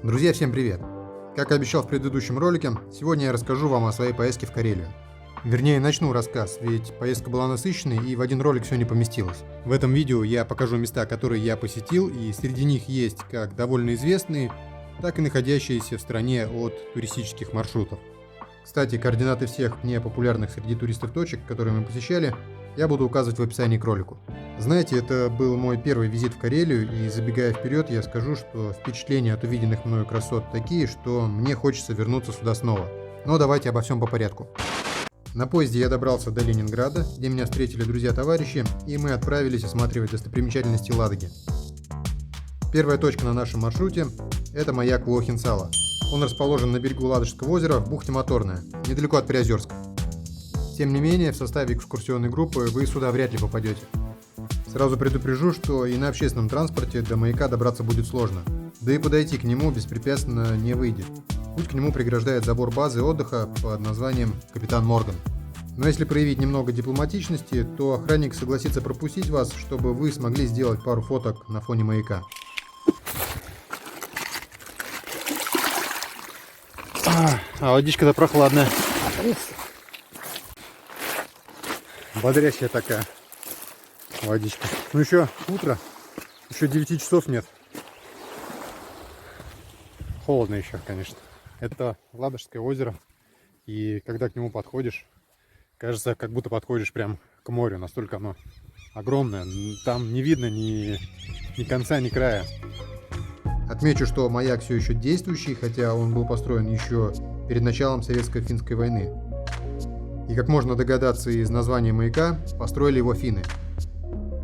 Друзья, всем привет! Как и обещал в предыдущем ролике, сегодня я расскажу вам о своей поездке в Карелию. Вернее, начну рассказ, ведь поездка была насыщенной и в один ролик все не поместилось. В этом видео я покажу места, которые я посетил, и среди них есть как довольно известные, так и находящиеся в стороне от туристических маршрутов. Кстати, координаты всех мне популярных среди туристов точек, которые мы посещали, я буду указывать в описании к ролику. Знаете, это был мой первый визит в Карелию, и забегая вперед, я скажу, что впечатления от увиденных мною красот такие, что мне хочется вернуться сюда снова. Но давайте обо всем по порядку. На поезде я добрался до Ленинграда, где меня встретили друзья-товарищи, и мы отправились осматривать достопримечательности Ладоги. Первая точка на нашем маршруте – это маяк Волохин-Сала. Он расположен на берегу Ладожского озера в бухте Моторная, недалеко от Приозерска. Тем не менее, в составе экскурсионной группы вы сюда вряд ли попадете. Сразу предупрежу, что и на общественном транспорте до маяка добраться будет сложно, да и подойти к нему беспрепятственно не выйдет. Путь к нему преграждает забор базы отдыха под названием «Капитан Морган». Но если проявить немного дипломатичности, то охранник согласится пропустить вас, чтобы вы смогли сделать пару фоток на фоне маяка. А водичка-то прохладная. Бодрящая такая водичка. Ну еще утро, еще 9 часов нет. Холодно еще, конечно. Это Ладожское озеро, и когда к нему подходишь, кажется, как будто подходишь прям к морю, настолько оно огромное. Там не видно ни конца, ни края. Отмечу, что маяк все еще действующий, хотя он был построен еще перед началом Советско-финской войны. И как можно догадаться из названия маяка, построили его финны.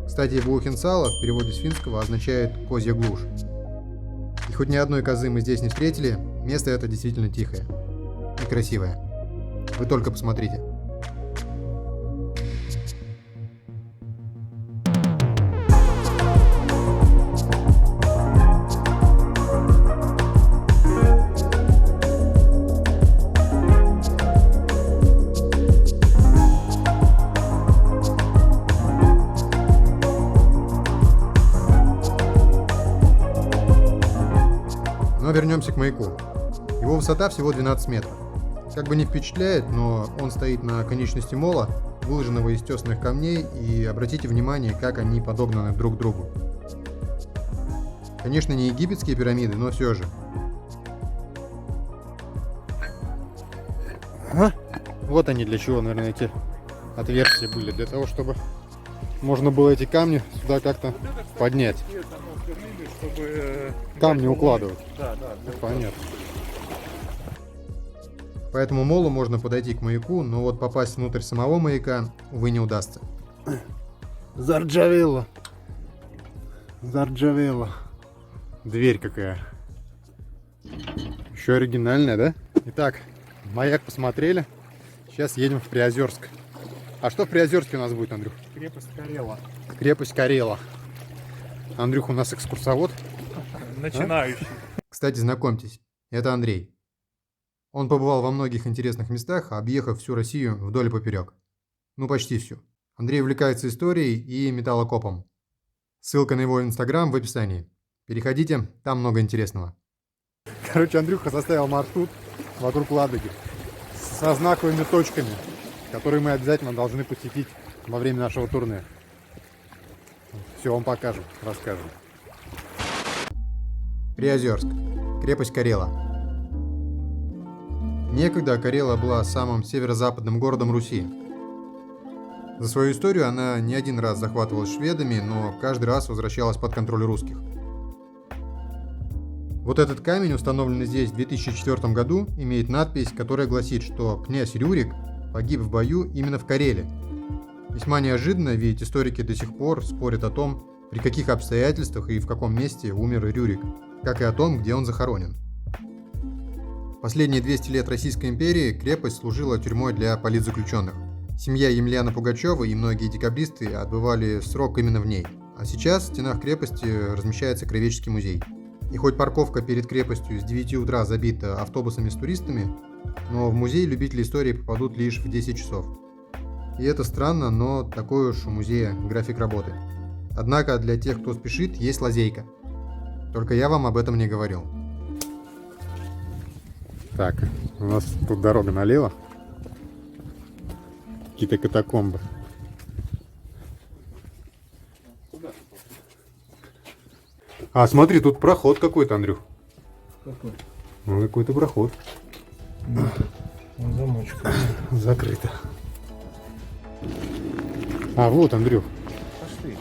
Кстати, Волохин-Сала в переводе с финского означает «козья глушь». И хоть ни одной козы мы здесь не встретили, место это действительно тихое и красивое. Вы только посмотрите. Но вернемся к маяку. Его высота всего 12 метров. Как бы не впечатляет, но он стоит на конечности мола, выложенного из тесных камней, и обратите внимание, как они подогнаны друг к другу. Конечно, не египетские пирамиды, но все же. Ага. Вот они для чего, наверное, эти отверстия были. Для того, чтобы можно было эти камни сюда как-то поднять. Камни укладывать. Да. Понятно. По этому молу можно подойти к маяку, но вот попасть внутрь самого маяка, увы, не удастся. Заржавела. Дверь какая. Еще оригинальная, да? Итак, маяк посмотрели. Сейчас едем в Приозерск. А что в Приозерске у нас будет, Андрюх? Крепость Карела. Крепость Карела. Андрюх у нас экскурсовод. Начинающий. Кстати, знакомьтесь, это Андрей. Он побывал во многих интересных местах, объехав всю Россию вдоль и поперек. Ну, почти всю. Андрей увлекается историей и металлокопом. Ссылка на его инстаграм в описании. Переходите, там много интересного. Короче, Андрюха составил маршрут вокруг Ладоги со знаковыми точками, которые мы обязательно должны посетить во время нашего турне. Все вам покажем, расскажем. Приозерск. Крепость Карела. Некогда Карела была самым северо-западным городом Руси. За свою историю она не один раз захватывалась шведами, но каждый раз возвращалась под контроль русских. Вот этот камень, установленный здесь в 2004 году, имеет надпись, которая гласит, что князь Рюрик погиб в бою именно в Кареле. Весьма неожиданно, ведь историки до сих пор спорят о том, при каких обстоятельствах и в каком месте умер Рюрик, как и о том, где он захоронен. Последние 200 лет Российской империи крепость служила тюрьмой для политзаключенных. Семья Емельяна Пугачева и многие декабристы отбывали срок именно в ней. А сейчас в стенах крепости размещается краеведческий музей. И хоть парковка перед крепостью с 9 утра забита автобусами с туристами, но в музей любители истории попадут лишь в 10 часов. И это странно, но такой уж у музея график работы. Однако для тех, кто спешит, есть лазейка. Только я вам об этом не говорил. Так, у нас тут дорога налево. Какие-то катакомбы. А, смотри, тут проход какой-то, Андрюх. Какой? Ну, какой-то проход. Замочка. Закрыто. А, вот, Андрюх. Пошли.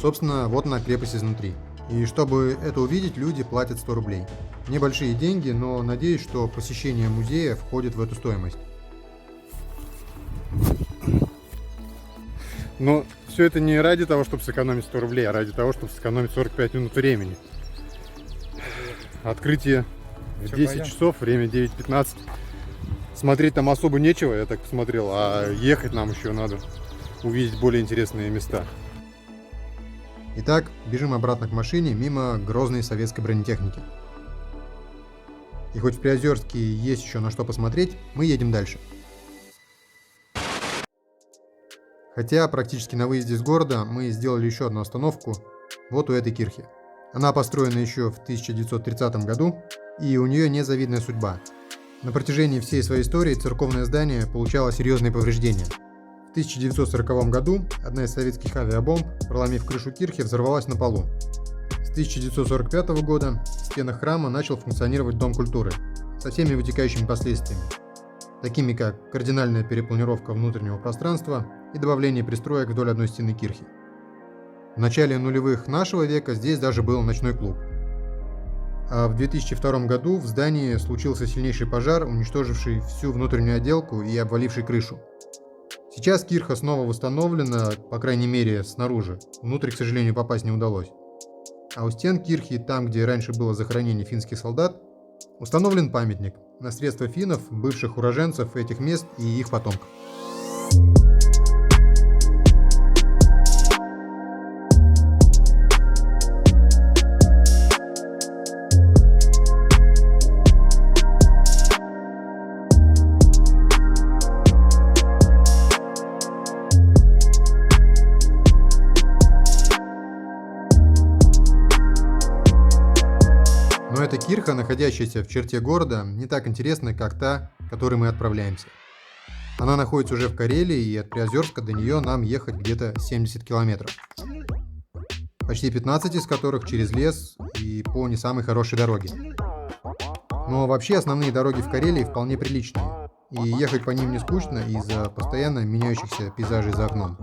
Собственно, вот она крепость изнутри. И чтобы это увидеть, люди платят 100 рублей. Небольшие деньги, но надеюсь, что посещение музея входит в эту стоимость. Но все это не ради того, чтобы сэкономить 100 рублей, а ради того, чтобы сэкономить 45 минут времени. Открытие в Всё 10 понятно. часов, время 9:15. Смотреть там особо нечего, я так посмотрел, а ехать нам еще надо увидеть более интересные места. Итак, бежим обратно к машине мимо грозной советской бронетехники. И хоть в Приозерске есть еще на что посмотреть, мы едем дальше. Хотя практически на выезде из города мы сделали еще одну остановку вот у этой кирхи. Она построена еще в 1930 году, и у нее незавидная судьба. На протяжении всей своей истории церковное здание получало серьезные повреждения. В 1940 году одна из советских авиабомб, проломив крышу кирхи, взорвалась на полу. С 1945 года в стенах храма начал функционировать Дом культуры со всеми вытекающими последствиями, такими как кардинальная перепланировка внутреннего пространства и добавление пристроек вдоль одной стены кирхи. В начале нулевых нашего века здесь даже был ночной клуб. А в 2002 году в здании случился сильнейший пожар, уничтоживший всю внутреннюю отделку и обваливший крышу. Сейчас кирха снова восстановлена, по крайней мере, снаружи. Внутрь, к сожалению, попасть не удалось. А у стен кирхи, там, где раньше было захоронение финских солдат, установлен памятник на средства финнов, бывших уроженцев этих мест и их потомков. Но эта кирха, находящаяся в черте города, не так интересна, как та, к которой мы отправляемся. Она находится уже в Карелии, и от Приозерска до нее нам ехать где-то 70 километров. Почти 15 из которых через лес и по не самой хорошей дороге. Но вообще основные дороги в Карелии вполне приличные, и ехать по ним не скучно из-за постоянно меняющихся пейзажей за окном.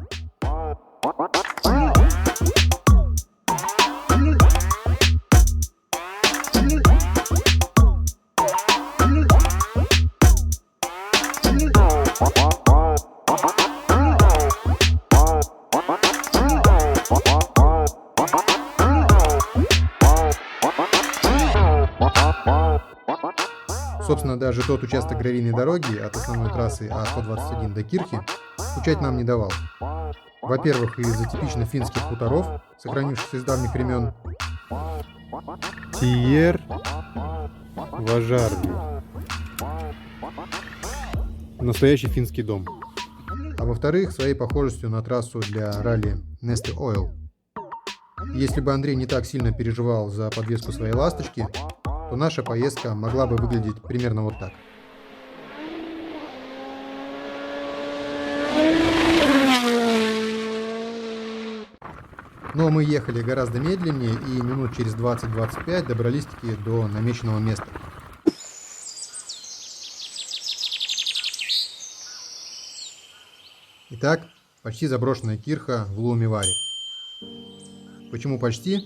Собственно, даже тот участок гравийной дороги от основной трассы А121 до Кирхи скучать нам не давал. Во-первых, из-за типично финских хуторов, сохранившихся с давних времен. Тиер Важарви. Настоящий финский дом. А во-вторых, своей похожестью на трассу для ралли Neste Oil. Если бы Андрей не так сильно переживал за подвеску своей ласточки, то наша поездка могла бы выглядеть примерно вот так. Но мы ехали гораздо медленнее и минут через 20-25 добрались-таки до намеченного места. Итак, почти заброшенная кирха в Луумиваре. Почему почти?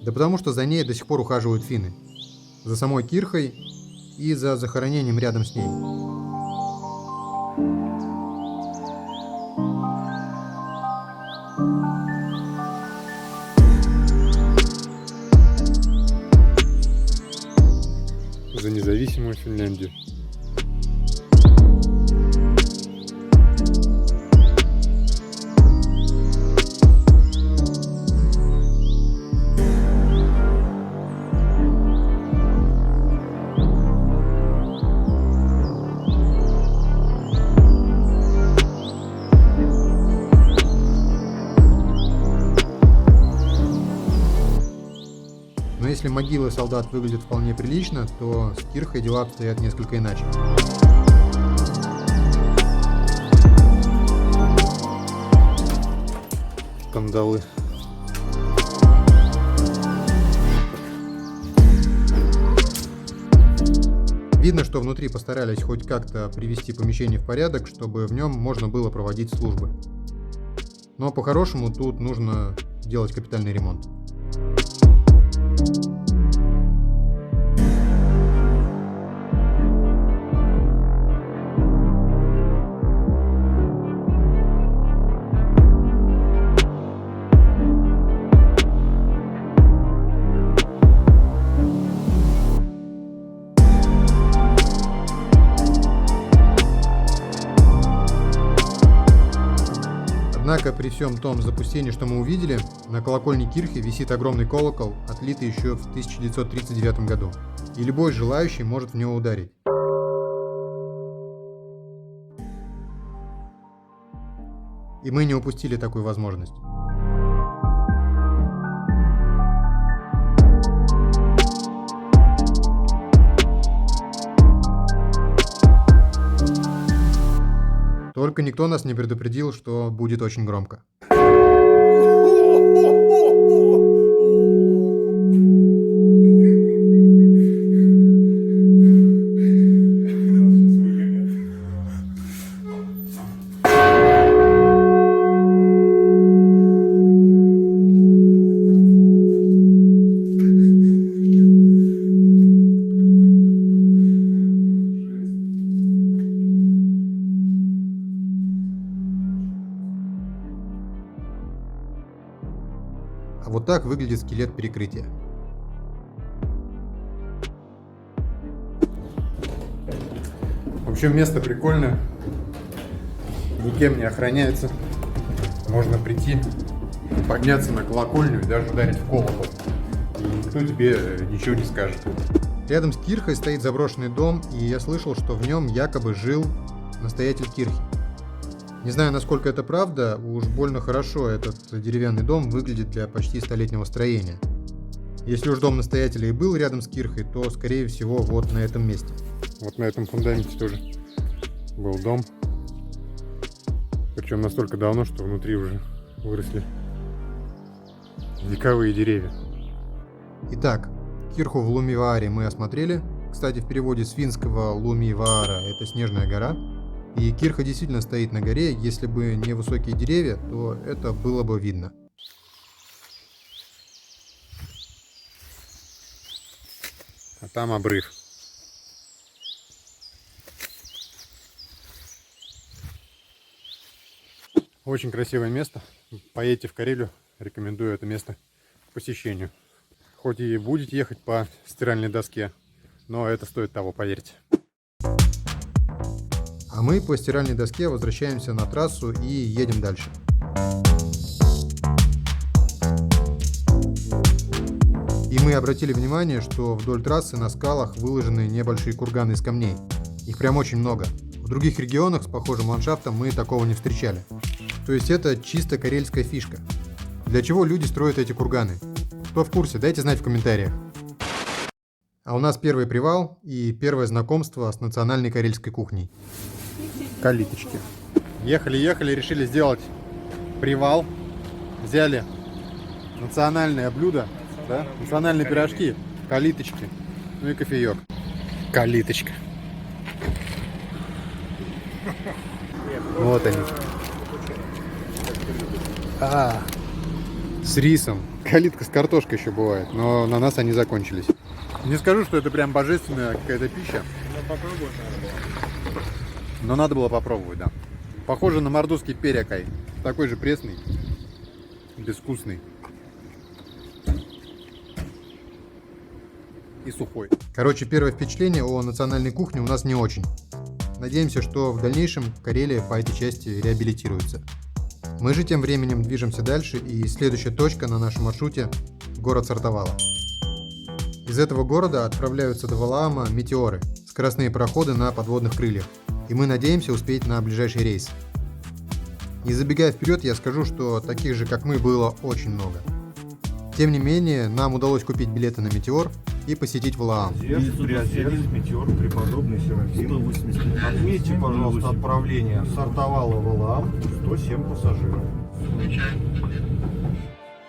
Да потому что за ней до сих пор ухаживают финны. За самой кирхой и за захоронением рядом с ней. за независимую Финляндию. Но если могилы солдат выглядят вполне прилично, то с кирхой дела обстоят несколько иначе. Кандалы. Видно, что внутри постарались хоть как-то привести помещение в порядок, чтобы в нем можно было проводить службы. Но по-хорошему тут нужно делать капитальный ремонт. Однако при всем том запустении, что мы увидели, на колокольне кирхи висит огромный колокол, отлитый еще в 1939 году. И любой желающий может в него ударить. И мы не упустили такую возможность. Только никто нас не предупредил, что будет очень громко. А вот так выглядит скелет перекрытия. В общем, место прикольное. Никем не охраняется. Можно прийти, подняться на колокольню и даже ударить в колокол. И никто тебе ничего не скажет. Рядом с кирхой стоит заброшенный дом, и я слышал, что в нем якобы жил настоятель кирхи. Не знаю, насколько это правда, уж больно хорошо этот деревянный дом выглядит для почти столетнего строения. Если уж дом настоятеля и был рядом с кирхой, то, скорее всего, вот на этом месте. Вот на этом фундаменте тоже был дом. Причем настолько давно, что внутри уже выросли вековые деревья. Итак, кирху в Лумивааре мы осмотрели. Кстати, в переводе с финского Лумиваара это снежная гора. И кирха действительно стоит на горе, если бы не высокие деревья, то это было бы видно. А там обрыв. Очень красивое место. Поедете в Карелию, рекомендую это место к посещению. Хоть и будете ехать по стиральной доске, но это стоит того, поверьте. А мы по стиральной доске возвращаемся на трассу и едем дальше. И мы обратили внимание, что вдоль трассы на скалах выложены небольшие курганы из камней. Их прям очень много. В других регионах с похожим ландшафтом мы такого не встречали. То есть это чисто карельская фишка. Для чего люди строят эти курганы? Кто в курсе, дайте знать в комментариях. А у нас первый привал и первое знакомство с национальной карельской кухней. Калиточки. Ехали, решили сделать привал. Взяли национальное блюдо, да? Национальные пирожки, калиточки, ну и кофеек. Калиточка. Вот они. С рисом. Калитка с картошкой еще бывает, но на нас они закончились. Не скажу, что это прям божественная какая-то пища. Но надо было попробовать, да. Похоже на мордовский перекай. Такой же пресный, безвкусный. и сухой. Короче, первое впечатление о национальной кухне у нас не очень. Надеемся, что в дальнейшем Карелия по этой части реабилитируется. Мы же тем временем движемся дальше, и следующая точка на нашем маршруте – город Сартовала. Из этого города отправляются до Валаама метеоры, скоростные пароходы на подводных крыльях, и мы надеемся успеть на ближайший рейс. Не забегая вперед, я скажу, что таких же, как мы, было очень много. Тем не менее, нам удалось купить билеты на метеор и посетить Валаам. Приозерск, Метеор, Преподобный Серафим. Отметьте, пожалуйста, отправление Сартовала Валаам, 107 пассажиров.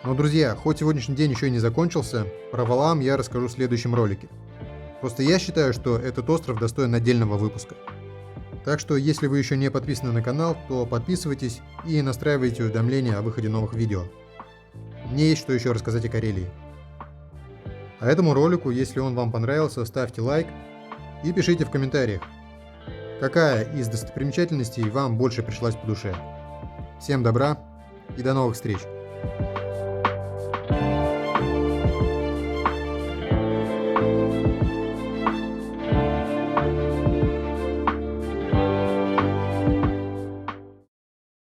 Но, друзья, хоть сегодняшний день еще и не закончился, про Валаам я расскажу в следующем ролике. Просто я считаю, что этот остров достоин отдельного выпуска. Так что, если вы еще не подписаны на канал, то подписывайтесь и настраивайте уведомления о выходе новых видео. Мне есть что еще рассказать о Карелии. А этому ролику, если он вам понравился, ставьте лайк и пишите в комментариях, какая из достопримечательностей вам больше пришлась по душе. Всем добра и до новых встреч!